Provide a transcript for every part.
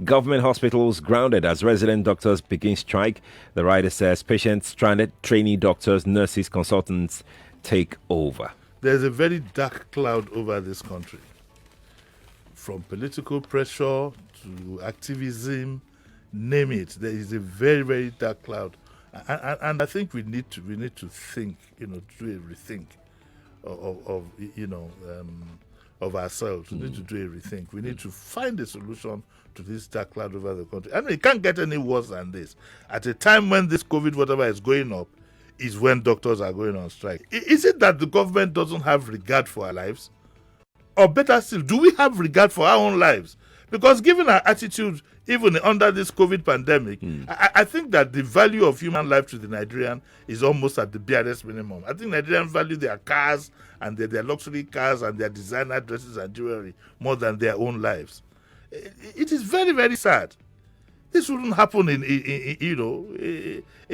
Government hospitals grounded as resident doctors begin strike. The writer says patients stranded, trainee doctors, nurses, consultants take over. There's a very dark cloud over this country. From political pressure to activism, name it. There is a very, very dark cloud. And I think we need to think, do a rethink of ourselves. We need to do a rethink. We need to find a solution to this dark cloud over the country. I mean, it can't get any worse than this. At a time when this COVID, whatever is going up, is when doctors are going on strike. Is it that the government doesn't have regard for our lives? Or better still, do we have regard for our own lives? Because given our attitude, even under this COVID pandemic, I think that the value of human life to the Nigerian is almost at the barest minimum. I think Nigerians value their cars and their luxury cars and their designer dresses and jewelry more than their own lives. It is very, very sad. This wouldn't happen in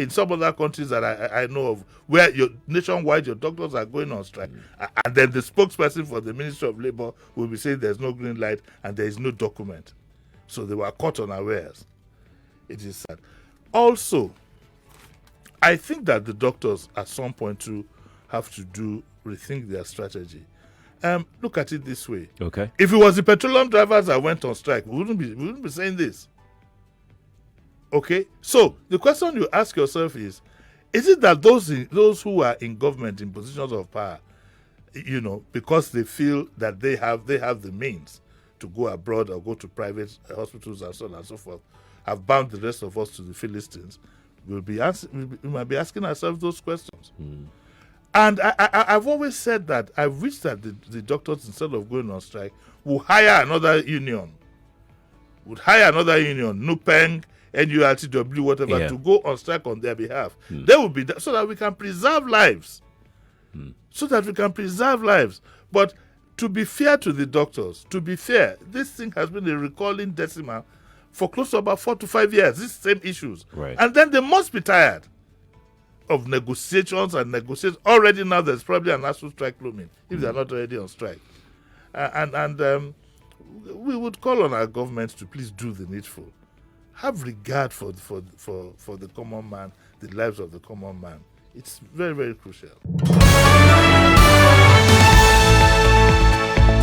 some other countries that I know of, where nationwide your doctors are going on strike, and then the spokesperson for the Ministry of Labour will be saying there's no green light and there is no document. So they were caught unawares. It is sad. Also, I think that the doctors at some point too have to rethink their strategy. Look at it this way. Okay. If it was the petroleum drivers that went on strike, we wouldn't be saying this. Okay, so the question you ask yourself is it that those who are in government in positions of power, because they feel that they have the means to go abroad or go to private hospitals and so on and so forth, have bound the rest of us to the Philistines? We might be asking ourselves those questions. And I've always said that I wish that the doctors, instead of going on strike, would hire another union. NUPENG, NURTW, whatever, to go on strike on their behalf. They will be so that we can preserve lives. But to be fair to the doctors, this thing has been a recalling decimal for close to about 4 to 5 years, these same issues. Right. And then they must be tired of negotiations. Already now there's probably an national strike looming if they're not already on strike. We would call on our government to please do the needful. Have regard for the common man, the lives of the common man. It's very, very crucial.